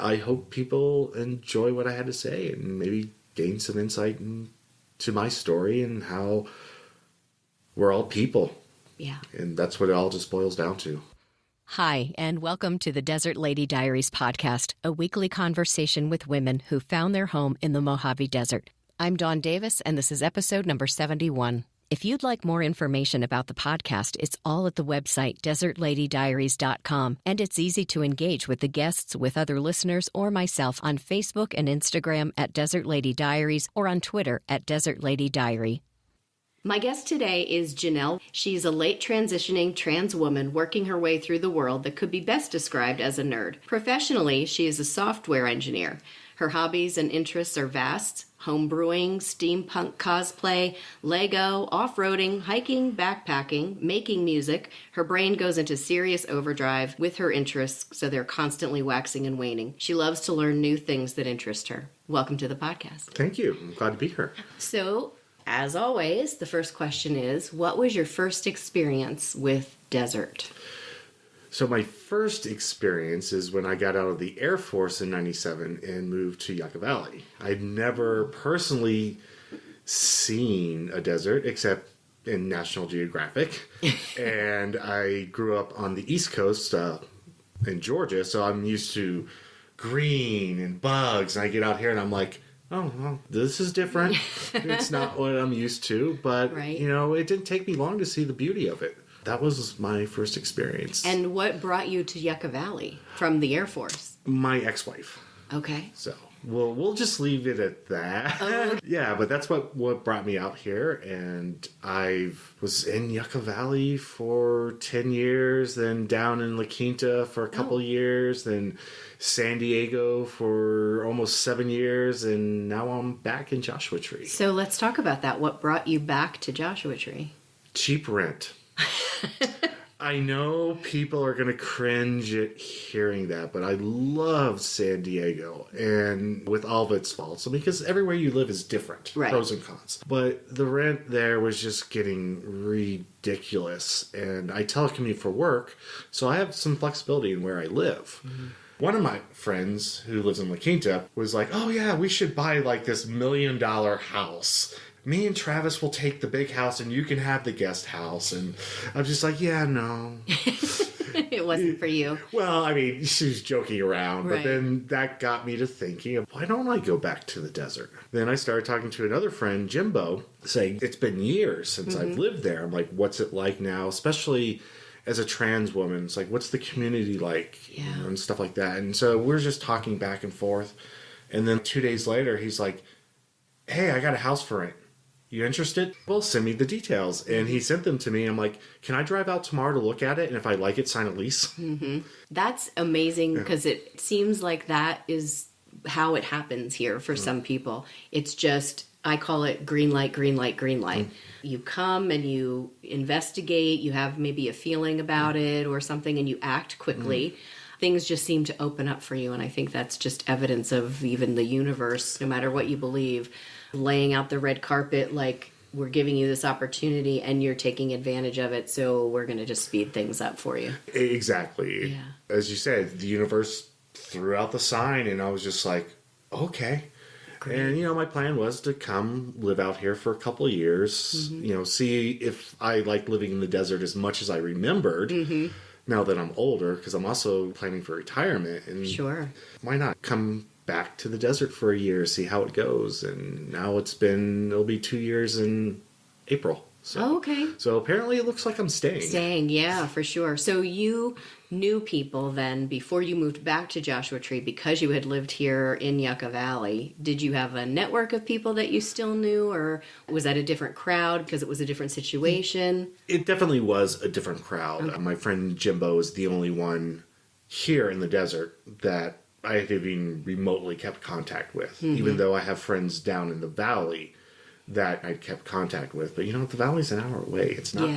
I hope people enjoy what I had to say and maybe gain some insight into my story and how we're all people. Yeah. And that's what it all just boils down to. Hi, and welcome to the Desert Lady Diaries podcast, a weekly conversation with women who found their home in the Mojave Desert. I'm Dawn Davis, and this is episode number 71. If you'd like more information about the podcast, it's all at the website desertladydiaries.com, and it's easy to engage with the guests, with other listeners, or myself on Facebook and Instagram at Desert Lady Diaries or on Twitter at Desert Lady Diary. My guest today is Jenelle. She's a late transitioning trans woman working her way through the world that could be best described as a nerd. Professionally, she is a software engineer. Her hobbies and interests are vast: home brewing, steampunk cosplay, Lego, off-roading, hiking, backpacking, making music. Her brain goes into serious overdrive with her interests, so they're constantly waxing and waning. She loves to learn new things that interest her. Welcome to the podcast. Thank you. I'm glad to be here. So, as always, the first question is, what was your first experience with desert? So my first experience is when I got out of the Air Force in 97 and moved to Yucca Valley. I'd never personally seen a desert except in National Geographic. And I grew up on the East Coast in Georgia, so I'm used to green and bugs. And I get out here and I'm like, oh, well, this is different. It's not what I'm used to. But, Right. It didn't take me long to see the beauty of it. That was my first experience. And what brought you to Yucca Valley from the Air Force? My ex-wife. Okay. So we'll just leave it at that. Yeah, but that's what brought me out here. And I was in Yucca Valley for 10 years, then down in La Quinta for a couple years, then San Diego for almost 7 years, and now I'm back in Joshua Tree. So let's talk about that. What brought you back to Joshua Tree? Cheap rent. I know people are going to cringe at hearing that, but I love San Diego, and with all of its faults, because everywhere you live is different, right. Pros and cons. But the rent there was just getting ridiculous, and I telecommute for work, so I have some flexibility in where I live. Mm-hmm. One of my friends who lives in La Quinta was like, oh yeah, we should buy like this $1 million house. Me and Travis will take the big house and you can have the guest house. And I'm just like, yeah, no. It wasn't for you. Well, I mean, she was joking around, right. But then that got me to thinking, why don't I go back to the desert? Then I started talking to another friend, Jimbo, saying, it's been years since I've lived there. I'm like, what's it like now? Especially as a trans woman, it's like, what's the community like? Yeah. And stuff like that. And so we're just talking back and forth. And then 2 days later, he's like, hey, I got a house for rent. You interested? Well, send me the details. And he sent them to me. I'm like, can I drive out tomorrow to look at it? And if I like it, sign a lease? Mm-hmm. That's amazing, because it seems like that is how it happens here for some people. It's just, I call it green light, green light, green light. You come and you investigate, you have maybe a feeling about it or something, and you act quickly. Things just seem to open up for you, and I think that's just evidence of even the universe, no matter what you believe, laying out the red carpet like, we're giving you this opportunity and you're taking advantage of it, so we're going to just speed things up for you. Exactly. Yeah. As you said, the universe threw out the sign, and I was just like, okay. Great. And, my plan was to come live out here for a couple of years, see if I like living in the desert as much as I remembered. Now that I'm older, because I'm also planning for retirement. And sure. Why not come back to the desert for a year, see how it goes? And now it'll be 2 years in April. So, okay. So apparently it looks like I'm staying. Staying, yeah, for sure. So you knew people then before you moved back to Joshua Tree, because you had lived here in Yucca Valley. Did you have a network of people that you still knew, or was that a different crowd because it was a different situation? It definitely was a different crowd. Okay. My friend Jimbo is the only one here in the desert that I have even remotely kept contact with, even though I have friends down in the valley that I kept contact with. But, the valley's an hour away. It's not,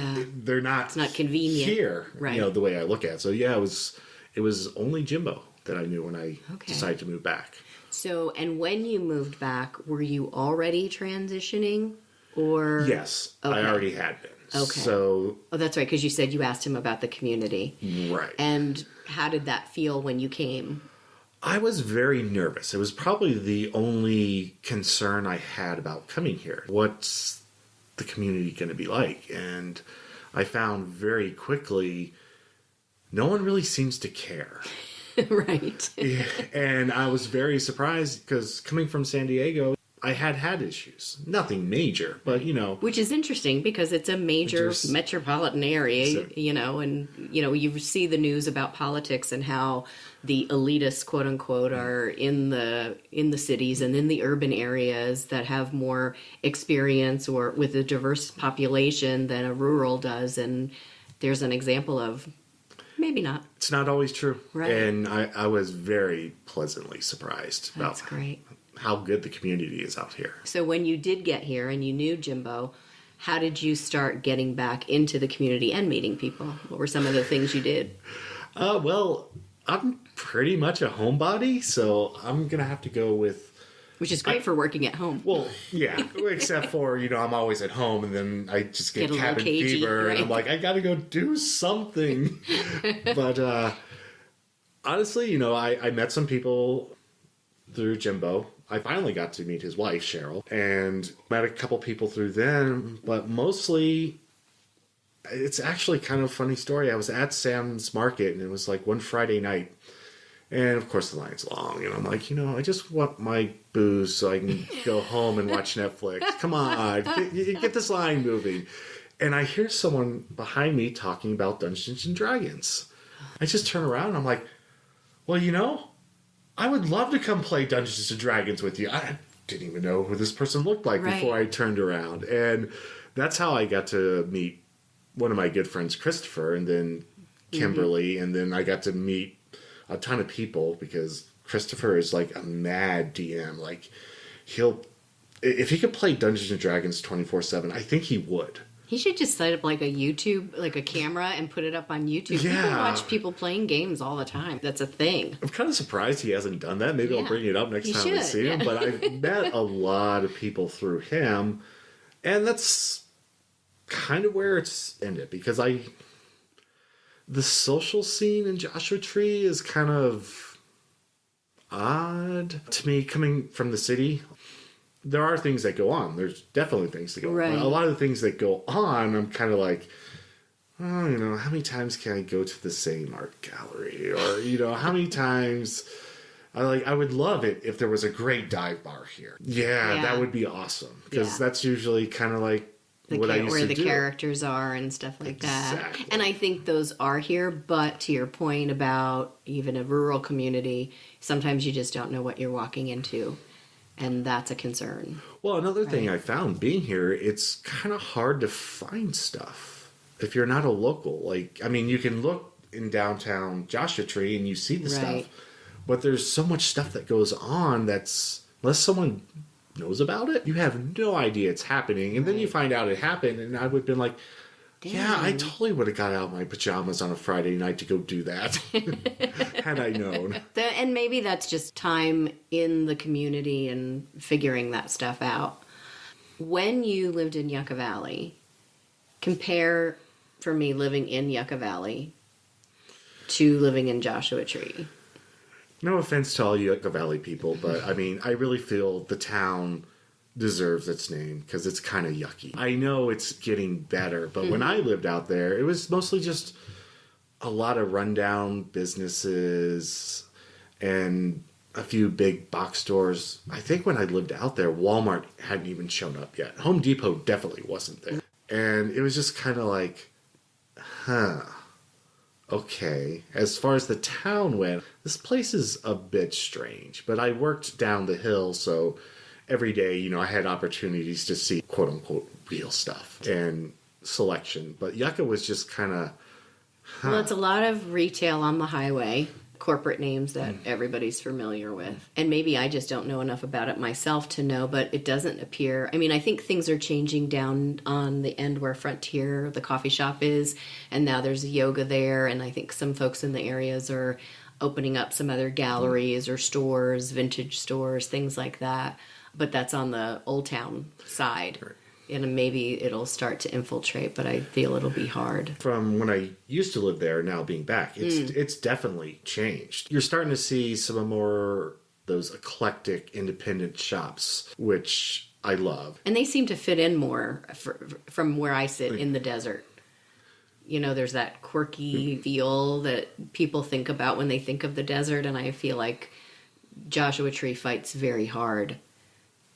they're not, it's not convenient here, right. The way I look at it. So, yeah, it was only Jimbo that I knew when I decided to move back. So, and when you moved back, were you already transitioning, or? Yes, I already had been. Okay. So. Oh, that's right, because you said you asked him about the community. Right. And how did that feel when you came? I was very nervous. It was probably the only concern I had about coming here. What's the community going to be like? And I found very quickly, no one really seems to care. Right. And I was very surprised because coming from San Diego, I had issues. Nothing major, but Which is interesting because it's a major metropolitan area, and, you see the news about politics and how the elitists, quote unquote, are in the cities and in the urban areas that have more experience or with a diverse population than a rural does. And there's an example of maybe not. It's not always true. Right. And I was very pleasantly surprised That's about great. how good the community is out here. So when you did get here and you knew Jimbo, how did you start getting back into the community and meeting people? What were some of the things you did? Well, I'm pretty much a homebody, so I'm going to have to go with... Which is great for working at home. Well, yeah, except for, I'm always at home, and then I just get cabin cagey, fever, right? and I'm like, I got to go do something. But honestly, I met some people through Jimbo. I finally got to meet his wife, Cheryl, and met a couple people through them, but mostly, it's actually kind of a funny story. I was at Sam's Market, and it was like one Friday night, and of course the line's long, and I'm like, I just want my booze so I can go home and watch Netflix. Come on, get this line moving. And I hear someone behind me talking about Dungeons and Dragons. I just turn around, and I'm like, well, I would love to come play Dungeons and Dragons with you. I didn't even know who this person looked like before I turned around. And that's how I got to meet one of my good friends, Christopher, and then Kimberly. And then I got to meet a ton of people because Christopher is like a mad DM. Like, if he could play Dungeons and Dragons 24/7, I think he would. He should just set up like a YouTube, like a camera, and put it up on YouTube. Yeah. People watch people playing games all the time. That's a thing. I'm kind of surprised he hasn't done that. Maybe I'll bring it up next time I see him. But I've met a lot of people through him, and that's kind of where it's ended because the social scene in Joshua Tree is kind of odd to me coming from the city. There are things that go on. There's definitely things that go on. A lot of the things that go on, I'm kind of like, oh, how many times can I go to the same art gallery? Or, how many times... I would love it if there was a great dive bar here. Yeah. That would be awesome. Because that's usually kind of like what I used to do. Where the characters are and stuff like that. And I think those are here, but to your point about even a rural community, sometimes you just don't know what you're walking into. And that's a concern. Well, another thing I found being here, it's kind of hard to find stuff if you're not a local. You can look in downtown Joshua Tree and you see the stuff, but there's so much stuff that goes on that's, unless someone knows about it, you have no idea it's happening. And then you find out it happened, and I would have been like, yeah, I totally would have got out of my pajamas on a Friday night to go do that had I known. And maybe that's just time in the community and figuring that stuff out. When you lived in Yucca Valley, compare for me living in Yucca Valley to living in Joshua Tree. No offense to all Yucca Valley people, but I really feel the town deserves its name because it's kind of yucky. I know it's getting better, but when I lived out there, it was mostly just a lot of rundown businesses and a few big box stores. I think when I lived out there, Walmart hadn't even shown up yet. Home Depot definitely wasn't there. And it was just kind of like, okay. As far as the town went, this place is a bit strange, but I worked down the hill, so every day, I had opportunities to see quote-unquote real stuff and selection. But Yucca was just kind of... Well, it's a lot of retail on the highway, corporate names that everybody's familiar with. And maybe I just don't know enough about it myself to know, but it doesn't appear... I think things are changing down on the end where Frontier, the coffee shop, is. And now there's yoga there, and I think some folks in the areas are opening up some other galleries or stores, vintage stores, things like that. But that's on the Old Town side. And maybe it'll start to infiltrate, but I feel it'll be hard. From when I used to live there, now being back, it's definitely changed. You're starting to see some more those eclectic independent shops, which I love. And they seem to fit in more from where I sit in the desert. You know, there's that quirky feel that people think about when they think of the desert, and I feel like Joshua Tree fights very hard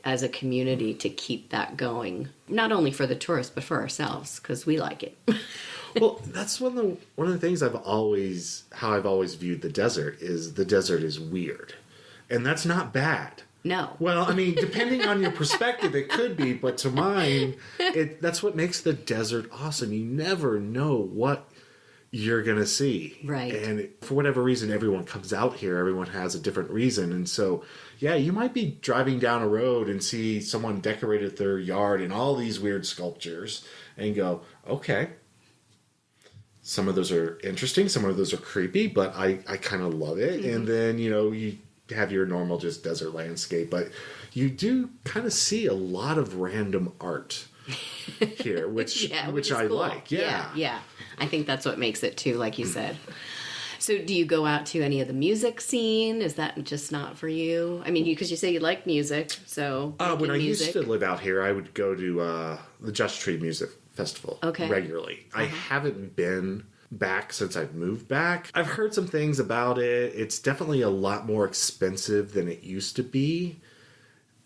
as a community to keep that going. Not only for the tourists, but for ourselves, because we like it. Well, that's one of the things I've always viewed the desert is weird. And that's not bad. No. Well, I mean, depending on your perspective, it could be, but to mine, that's what makes the desert awesome. You never know what you're going to see. Right. And for whatever reason, everyone comes out here. Everyone has a different reason. And so, yeah, you might be driving down a road and see someone decorated their yard in all these weird sculptures and go, okay. Some of those are interesting. Some of those are creepy, but I kind of love it. And then, you have your normal just desert landscape, but you do kind of see a lot of random art here, which I cool. like. Yeah. I think that's what makes it too, like you said. So do you go out to any of the music scene? Is that just not for you? I mean, because you say you like music, so when I used to live out here, I would go to the Just Tree Music Festival regularly. I haven't been back since I've moved back. I've heard some things about it. It's definitely a lot more expensive than it used to be.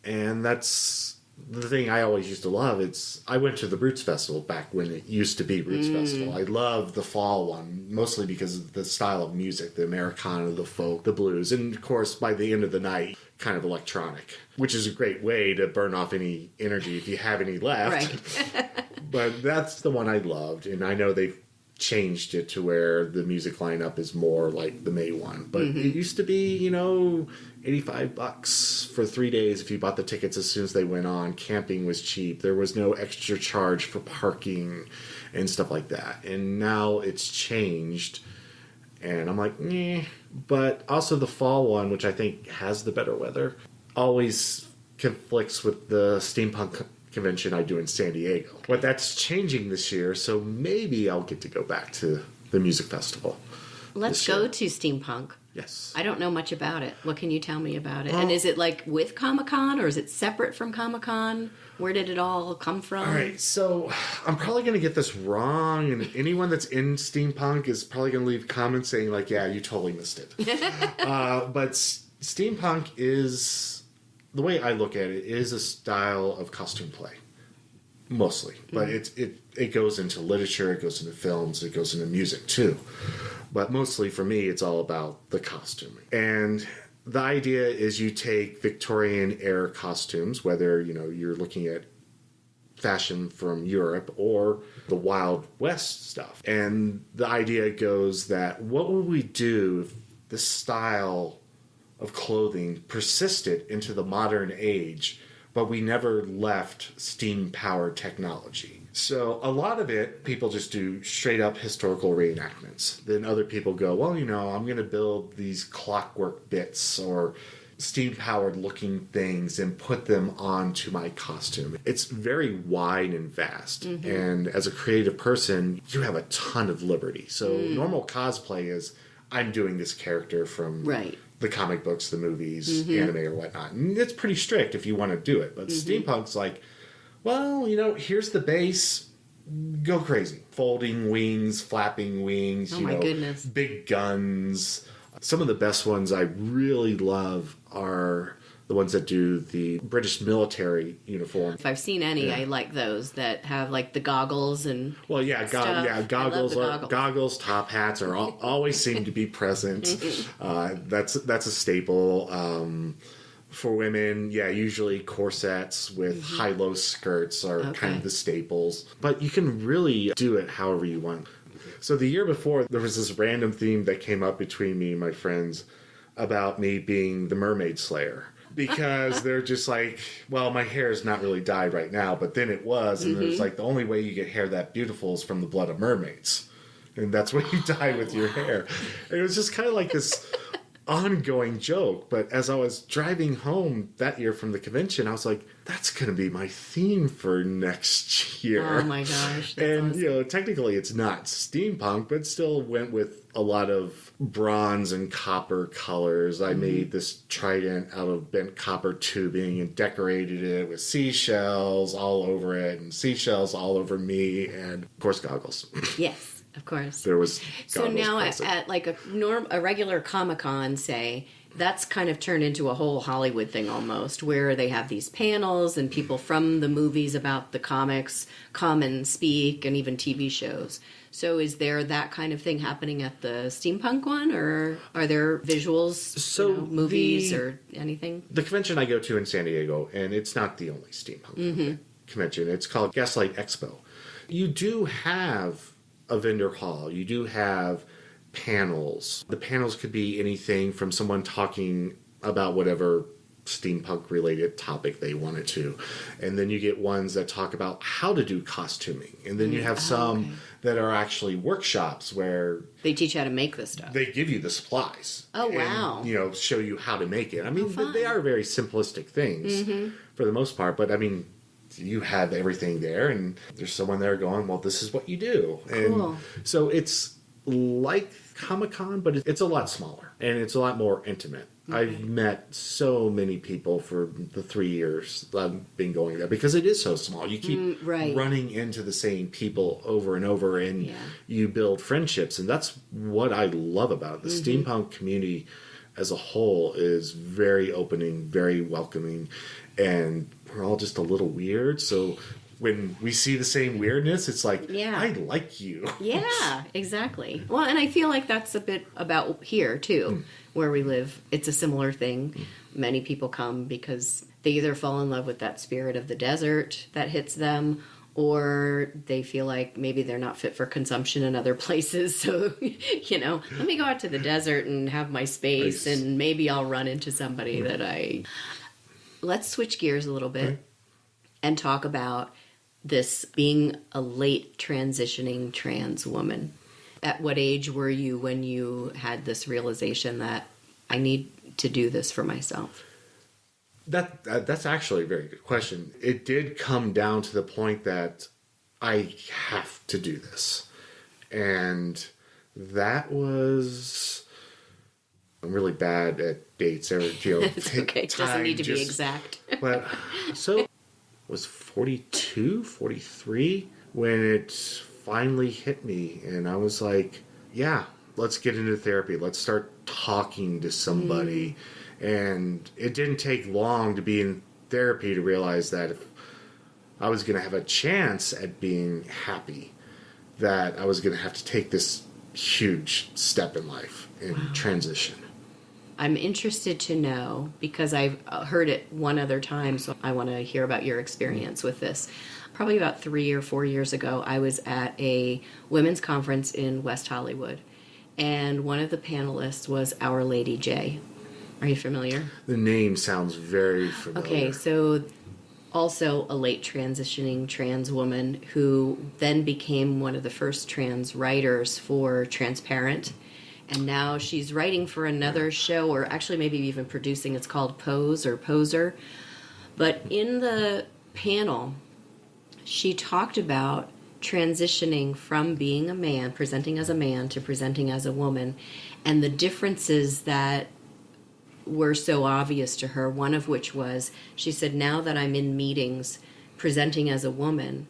And that's the thing I always used to love. I went to the Roots Festival back when it used to be Roots Festival. I love the fall one, mostly because of the style of music, the Americana, the folk, the blues, and of course by the end of the night, kind of electronic, which is a great way to burn off any energy if you have any left. Right. But that's the one I loved, and I know they've changed it to where the music lineup is more like the May one. But it used to be, $85 for 3 days if you bought the tickets as soon as they went on. Camping was cheap. There was no extra charge for parking and stuff like that. And now it's changed. And I'm like, But also the fall one, which I think has the better weather, always conflicts with the steampunk convention I do in San Diego. Okay. But that's changing this year, so maybe I'll get to go back to the music festival. Let's go to steampunk. Yes. I don't know much about it. What can you tell me about it? And is it like with Comic-Con or is it separate from Comic-Con? Where did it all come from? All right, so I'm probably going to get this wrong, and anyone that's in steampunk is probably going to leave comments saying like, yeah, you totally missed it. But steampunk is, the way I look at it, is a style of costume play, mostly. But it goes into literature, it goes into films, it goes into music too. But mostly for me, it's all about the costume. And the idea is you take Victorian era costumes, whether you're looking at fashion from Europe or the Wild West stuff. And the idea goes that what would we do if this style of clothing persisted into the modern age, but we never left steam-powered technology? So a lot of it, people just do straight-up historical reenactments. Then other people go, well, I'm going to build these clockwork bits or steam-powered looking things and put them onto my costume. It's very wide and vast. And as a creative person, you have a ton of liberty. So normal cosplay is, I'm doing this character from the comic books, the movies, anime or whatnot. And it's pretty strict if you want to do it. But steampunk's like, well, here's the base. Go crazy. Folding wings, flapping wings, my goodness. Big guns. Some of the best ones I really love are the ones that do the British military uniform. If I've seen any, I like those that have like the goggles and goggles, top hats are always seem to be present. That's a staple. For women, usually corsets with high-low skirts are kind of the staples. But you can really do it however you want. So the year before, there was this random theme that came up between me and my friends about me being the Mermaid Slayer. Because they're just like, well, my hair is not really dyed right now, but then it was. And there's like, the only way you get hair that beautiful is from the blood of mermaids. And that's what you dye with your hair. And it was just kind of like this ongoing joke. But as I was driving home that year from the convention, I was like, that's going to be my theme for next year. Oh my gosh. And, awesome. Technically it's not steampunk, but still went with a lot of bronze and copper colors. I made this trident out of bent copper tubing and decorated it with seashells all over it and seashells all over me and, of course, goggles. Yes. Of course. There was so now present. at like a regular Comic-Con, say, that's kind of turned into a whole Hollywood thing almost, where they have these panels and people from the movies about the comics come and speak, and even TV shows. So is there that kind of thing happening at the steampunk one, or are there visuals, movies or anything? The convention I go to in San Diego, and it's not the only steampunk convention. It's called Gaslight Expo. You do have a vendor hall. You do have panels. The panels could be anything from someone talking about whatever steampunk related topic they wanted to. And then you get ones that talk about how to do costuming. And then you have some that are actually workshops where they teach you how to make this stuff. They give you the supplies. Oh, wow. And, show you how to make it. I mean, they are very simplistic things for the most part, but I mean, you have everything there, and there's someone there going, well, this is what you do. Cool. And so it's like Comic-Con, but it's a lot smaller, and it's a lot more intimate. Okay. I've met so many people for the 3 years that I've been going there, because it is so small. You keep running into the same people over and over, and you build friendships, and that's what I love about it. The steampunk community as a whole is very opening, very welcoming, and we're all just a little weird. So when we see the same weirdness, it's like, I like you. Yeah, exactly. Well, and I feel like that's a bit about here, too, where we live. It's a similar thing. Many people come because they either fall in love with that spirit of the desert that hits them, or they feel like maybe they're not fit for consumption in other places. So, let me go out to the desert and have my space, and maybe I'll run into somebody that I... Let's switch gears a little bit and talk about this being a late transitioning trans woman. At what age were you when you had this realization that I need to do this for myself? That's actually a very good question. It did come down to the point that I have to do this. And that was... I'm really bad at dates. It's okay. It doesn't need to be exact. But so I was 42, 43 when it finally hit me. And I was like, yeah, let's get into therapy. Let's start talking to somebody. And it didn't take long to be in therapy to realize that if I was going to have a chance at being happy, that I was going to have to take this huge step in life and transition. I'm interested to know, because I've heard it one other time, so I want to hear about your experience with this. Probably about 3 or 4 years ago, I was at a women's conference in West Hollywood, and one of the panelists was Our Lady J. Are you familiar? The name sounds very familiar. Okay, so also a late transitioning trans woman who then became one of the first trans writers for Transparent. And now she's writing for another show, or actually maybe even producing. It's called Pose or Poser. But in the panel, she talked about transitioning from being a man, presenting as a man, to presenting as a woman, and the differences that were so obvious to her, one of which was, she said, now that I'm in meetings presenting as a woman,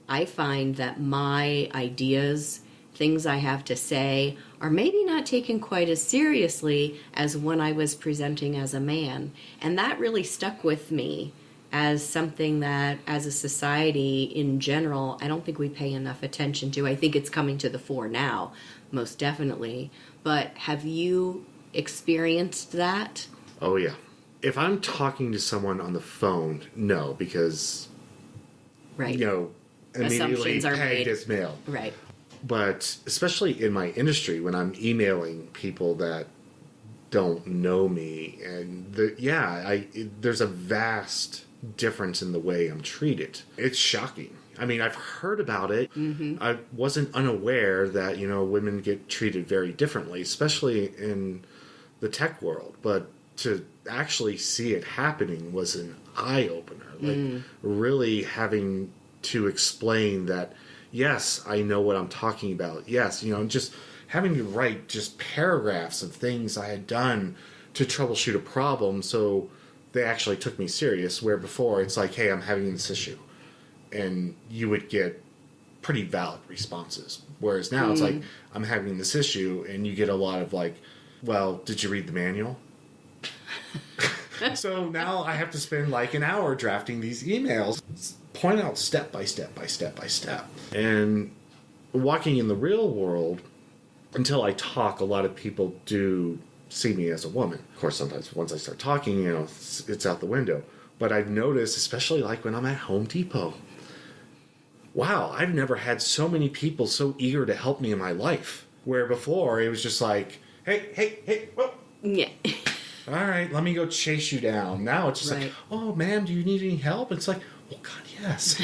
I find that my ideas, things I have to say, are maybe not taken quite as seriously as when I was presenting as a man. And that really stuck with me as something that, as a society in general, I don't think we pay enough attention to. I think it's coming to the fore now, most definitely. But have you experienced that? Oh, yeah. If I'm talking to someone on the phone, no, because, immediately assumptions are pegged made as male. Right. But especially in my industry, when I'm emailing people that don't know me, and there's a vast difference in the way I'm treated. It's shocking. I mean, I've heard about it. I wasn't unaware that, women get treated very differently, especially in the tech world, but to actually see it happening was an eye-opener. Like, really having to explain that, yes, I know what I'm talking about. Yes, just having to write just paragraphs of things I had done to troubleshoot a problem, so they actually took me serious, where before it's like, hey, I'm having this issue. And you would get pretty valid responses. Whereas now it's like, I'm having this issue, and you get a lot of like, well, did you read the manual? So now I have to spend like an hour drafting these emails, point out step by step by step by step. And walking in the real world, until I talk, a lot of people do see me as a woman. Of course, sometimes once I start talking, it's out the window. But I've noticed, especially like when I'm at Home Depot, wow, I've never had so many people so eager to help me in my life. Where before, it was just like, hey, whoa. Yeah. All right, let me go chase you down. Now it's just like, oh, ma'am, do you need any help? It's like, well, God, yes.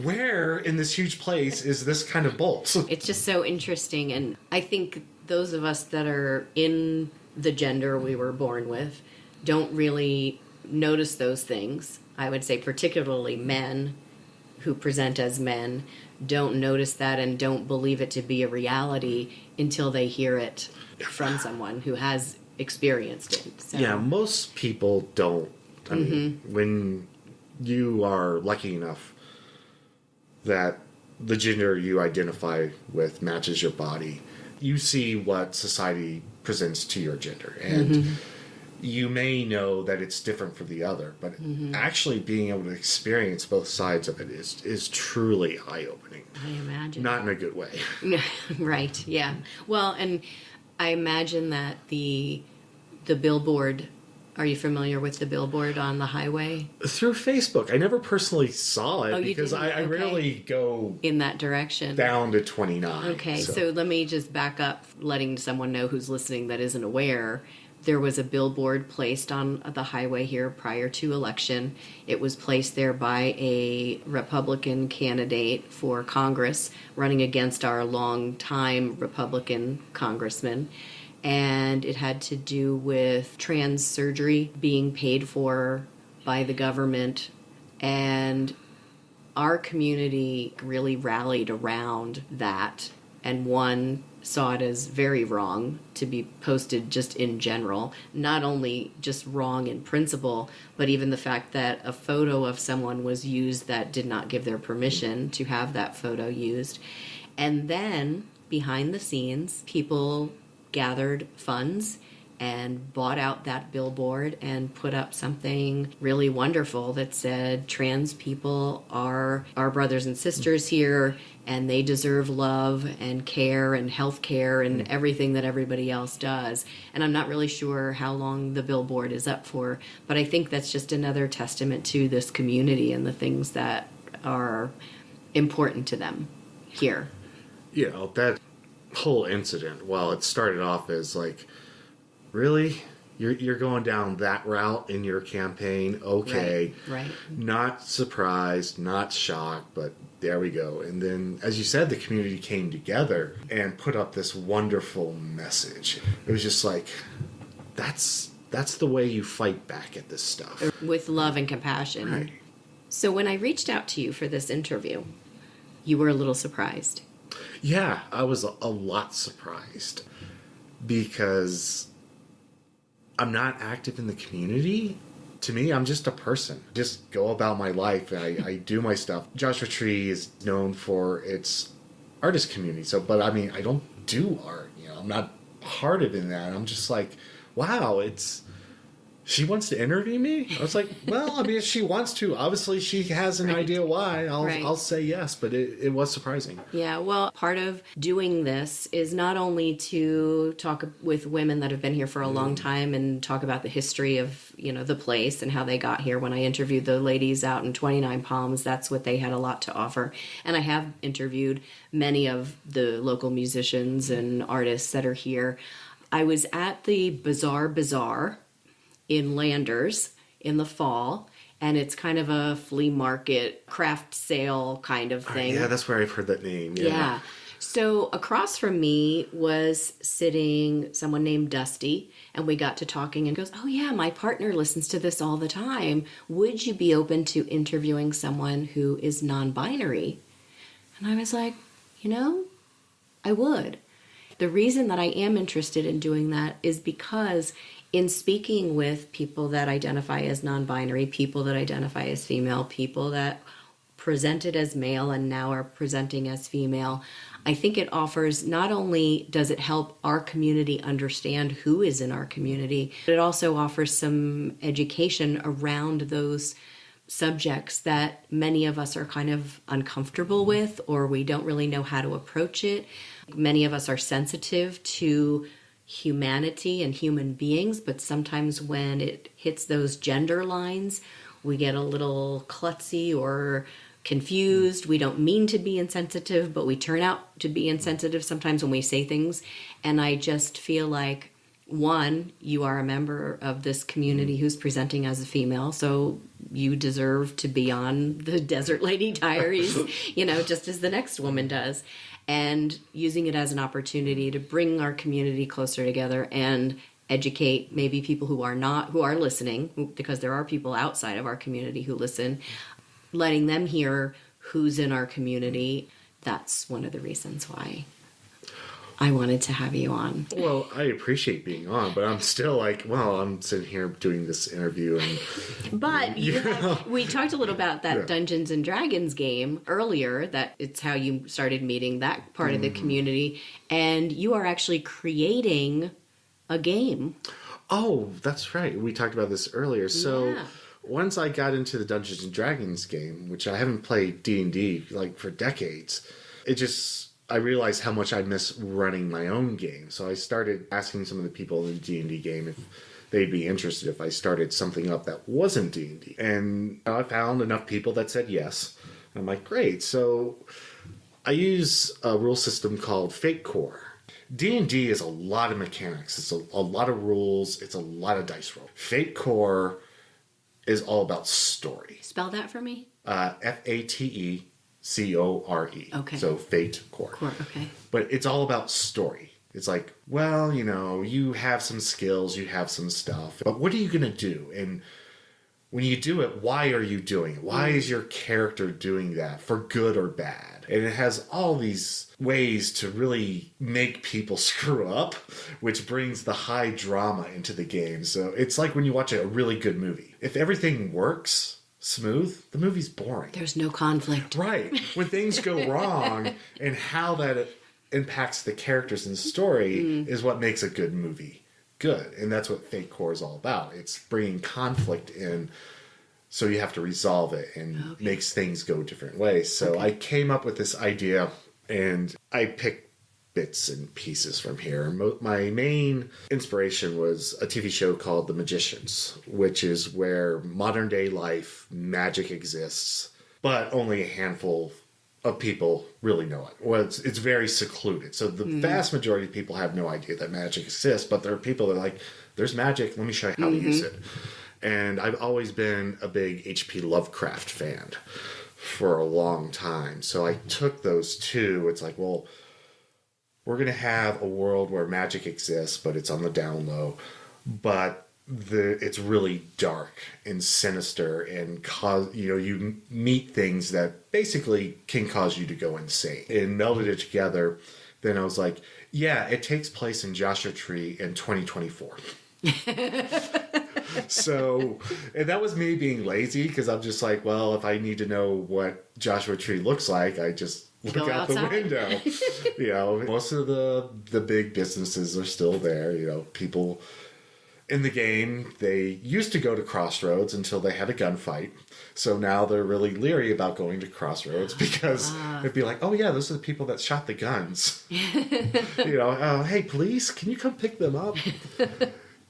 Where in this huge place is this kind of bolt? It's just so interesting. And I think those of us that are in the gender we were born with don't really notice those things. I would say particularly men who present as men don't notice that and don't believe it to be a reality until they hear it from someone who has experienced it. So. Yeah, most people don't. I mean, when you are lucky enough that the gender you identify with matches your body, you see what society presents to your gender. And you may know that it's different for the other, but actually being able to experience both sides of it is truly eye-opening. I imagine. Not in a good way. Right, yeah. Well, and I imagine that the billboard, are you familiar with the billboard on the highway? Through Facebook. I never personally saw it because I rarely go in that direction. Down to 29. Okay, so let me just back up, letting someone know who's listening that isn't aware. There was a billboard placed on the highway here prior to election. It was placed there by a Republican candidate for Congress running against our longtime Republican congressman. And it had to do with trans surgery being paid for by the government. And our community really rallied around that. And one saw it as very wrong to be posted just in general. Not only just wrong in principle, but even the fact that a photo of someone was used that did not give their permission to have that photo used. And then, behind the scenes, people gathered funds and bought out that billboard and put up something really wonderful that said trans people are our brothers and sisters here, and they deserve love and care and health care and everything that everybody else does. And I'm not really sure how long the billboard is up for, but I think that's just another testament to this community and the things that are important to them here. That whole incident, while it started off as like, really? You're going down that route in your campaign? Okay. Right. Not surprised, not shocked, but there we go. And then, as you said, the community came together and put up this wonderful message. It was just like, that's the way you fight back at this stuff. With love and compassion. Right. So when I reached out to you for this interview, you were a little surprised. Yeah, I was a lot surprised because I'm not active in the community. To me, I'm just a person. Just go about my life. I do my stuff. Joshua Tree is known for its artist community. But I mean, I don't do art. I'm not part of it in that. I'm just like, wow, she wants to interview me? I was like, well, I mean, if she wants to, obviously she has an idea why. I'll say yes, but it was surprising. Yeah, well, part of doing this is not only to talk with women that have been here for a long time and talk about the history of, the place and how they got here. When I interviewed the ladies out in 29 Palms, that's what they had a lot to offer. And I have interviewed many of the local musicians and artists that are here. I was at the Bazaar in Landers in the fall, and it's kind of a flea market craft sale kind of thing. Yeah, that's where I've heard that name. Yeah. So across from me was sitting someone named Dusty, and we got to talking and goes, oh yeah, my partner listens to this all the time. Would you be open to interviewing someone who is non-binary? And I was like, I would. The reason that I am interested in doing that is because in speaking with people that identify as non-binary, people that identify as female, people that presented as male and now are presenting as female, I think it offers, not only does it help our community understand who is in our community, but it also offers some education around those subjects that many of us are kind of uncomfortable with, or we don't really know how to approach it. Many of us are sensitive to humanity and human beings, but sometimes when it hits those gender lines, we get a little klutzy or confused. We don't mean to be insensitive, but we turn out to be insensitive sometimes when we say things. And I just feel like, one, you are a member of this community who's presenting as a female, so you deserve to be on the Desert Lady Diaries, just as the next woman does. And using it as an opportunity to bring our community closer together and educate maybe people who are listening, because there are people outside of our community who listen, letting them hear who's in our community. That's one of the reasons why I wanted to have you on. Well, I appreciate being on, but I'm still like, well, I'm sitting here doing this interview. But we talked a little about that Dungeons and Dragons game earlier, that it's how you started meeting that part of the community, and you are actually creating a game. Oh, that's right. We talked about this earlier. So once I got into the Dungeons and Dragons game, which I haven't played D&D like for decades, I realized how much I miss running my own game. So I started asking some of the people in the D&D game if they'd be interested if I started something up that wasn't D&D. And I found enough people that said yes. I'm like, great. So I use a rule system called Fate Core. D&D is a lot of mechanics. It's a lot of rules. It's a lot of dice roll. Fate Core is all about story. Spell that for me. FATECORE. Okay. So Fate Core. Okay. But it's all about story. It's like, well, you have some skills, you have some stuff, but what are you going to do? And when you do it, why are you doing it? Why is your character doing that, for good or bad? And it has all these ways to really make people screw up, which brings the high drama into the game. So it's like when you watch a really good movie. If everything works smooth, the movie's boring. There's no conflict. Right. When things go wrong and how that impacts the characters in the story is what makes a good movie good. And that's what Fate Core is all about. It's bringing conflict in, so you have to resolve it, and makes things go different ways. So I came up with this idea, and I picked bits and pieces from here. My main inspiration was a TV show called The Magicians, which is where modern day life magic exists, but only a handful of people really know it. Well, it's very secluded. So the vast majority of people have no idea that magic exists, but there are people that are like, there's magic, let me show you how to use it. And I've always been a big H.P. Lovecraft fan for a long time. So I took those two. It's like, well, we're going to have a world where magic exists, but it's on the down low. But it's really dark and sinister, and you meet things that basically can cause you to go insane. And melded it together. Then I was like, yeah, it takes place in Joshua Tree in 2024. So, and that was me being lazy, because I'm just like, well, if I need to know what Joshua Tree looks like, I just look out the window. Most of the big businesses are still there. People in the game, they used to go to Crossroads until they had a gunfight. So now they're really leery about going to Crossroads, because they'd be like, oh yeah, those are the people that shot the guns. Hey, police, can you come pick them up?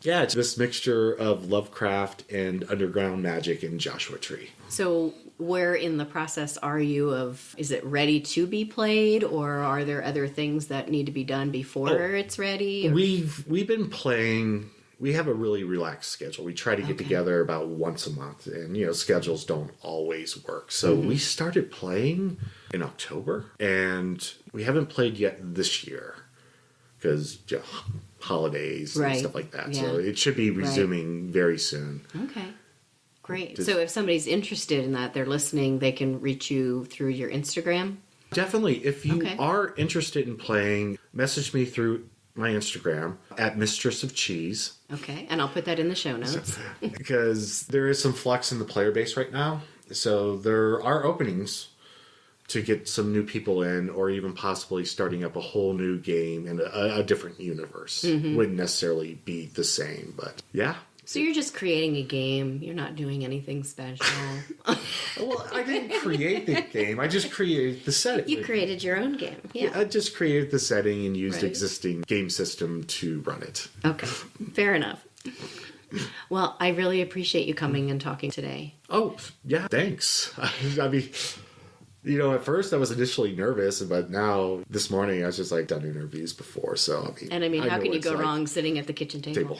Yeah, it's this mixture of Lovecraft and underground magic in Joshua Tree. So where in the process are you of, is it ready to be played, or are there other things that need to be done before it's ready? Or? We've been playing we have a really relaxed schedule. We try to get together about once a month, and schedules don't always work. So we started playing in October, and we haven't played yet this year because holidays and stuff like that. Yeah. So it should be resuming very soon. Okay. Great. So if somebody's interested in that, they're listening, they can reach you through your Instagram? Definitely. If you are interested in playing, message me through my Instagram at Mistress of Cheese. Okay. And I'll put that in the show notes. Because there is some flux in the player base right now. So there are openings to get some new people in, or even possibly starting up a whole new game in a different universe. Wouldn't necessarily be the same, but yeah. So you're just creating a game. You're not doing anything special. Well, I didn't create the game. I just created the setting. You created your own game. Yeah. I just created the setting and used existing game system to run it. Okay. Fair enough. Well, I really appreciate you coming and talking today. Oh, yeah. Thanks. I mean, at first I was initially nervous, but now this morning I was just done interviews before. So, how can you go wrong sitting at the kitchen table?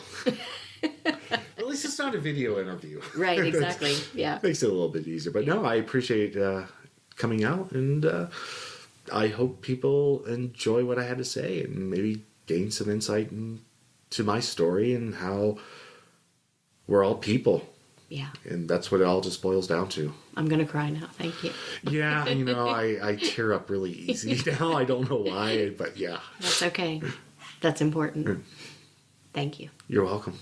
At least it's not a video interview. Right, exactly. Yeah. Makes it a little bit easier. But no, I appreciate coming out, and I hope people enjoy what I had to say and maybe gain some insight into my story and how we're all people. Yeah. And that's what it all just boils down to. I'm going to cry now. Thank you. Yeah, I tear up really easy now. I don't know why, but yeah. That's okay. That's important. Thank you. You're welcome.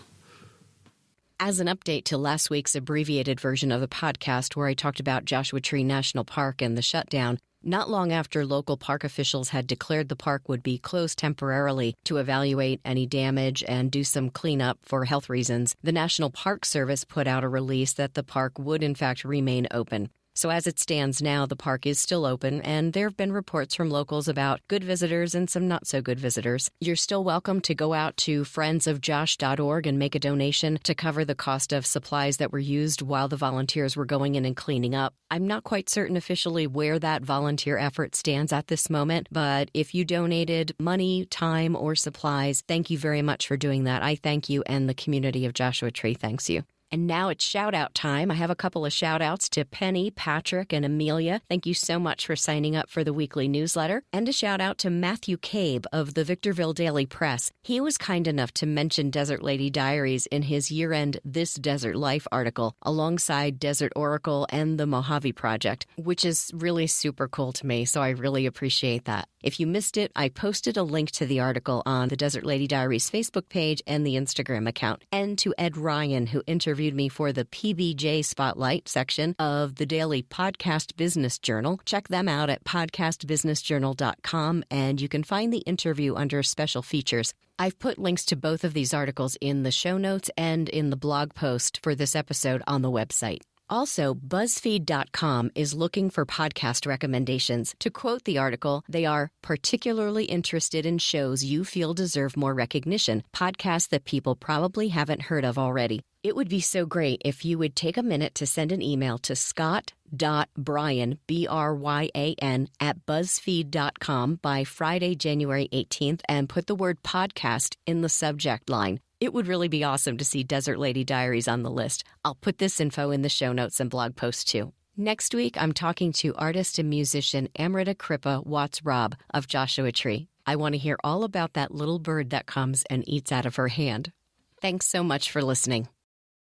As an update to last week's abbreviated version of the podcast where I talked about Joshua Tree National Park and the shutdown, not long after local park officials had declared the park would be closed temporarily to evaluate any damage and do some cleanup for health reasons, the National Park Service put out a release that the park would in fact remain open. So as it stands now, the park is still open, and there have been reports from locals about good visitors and some not-so-good visitors. You're still welcome to go out to friendsofjosh.org and make a donation to cover the cost of supplies that were used while the volunteers were going in and cleaning up. I'm not quite certain officially where that volunteer effort stands at this moment, but if you donated money, time, or supplies, thank you very much for doing that. I thank you, and the community of Joshua Tree thanks you. And now it's shout-out time. I have a couple of shout-outs to Penny, Patrick, and Amelia. Thank you so much for signing up for the weekly newsletter. And a shout-out to Matthew Cabe of the Victorville Daily Press. He was kind enough to mention Desert Lady Diaries in his year-end This Desert Life article, alongside Desert Oracle and the Mojave Project, which is really super cool to me, so I really appreciate that. If you missed it, I posted a link to the article on the Desert Lady Diaries Facebook page and the Instagram account. And to Ed Ryan, who interviewed me for the PBJ Spotlight section of the Daily Podcast Business Journal. Check them out at podcastbusinessjournal.com, and you can find the interview under special features. I've put links to both of these articles in the show notes and in the blog post for this episode on the website. Also, BuzzFeed.com is looking for podcast recommendations. To quote the article, they are particularly interested in shows you feel deserve more recognition, podcasts that people probably haven't heard of already. It would be so great if you would take a minute to send an email to scott.bryan, B-R-Y-A-N, at BuzzFeed.com by Friday, January 18th, and put the word podcast in the subject line. It would really be awesome to see Desert Lady Diaries on the list. I'll put this info in the show notes and blog post too. Next week, I'm talking to artist and musician Amrita Kripa Watts-Robb of Joshua Tree. I want to hear all about that little bird that comes and eats out of her hand. Thanks so much for listening.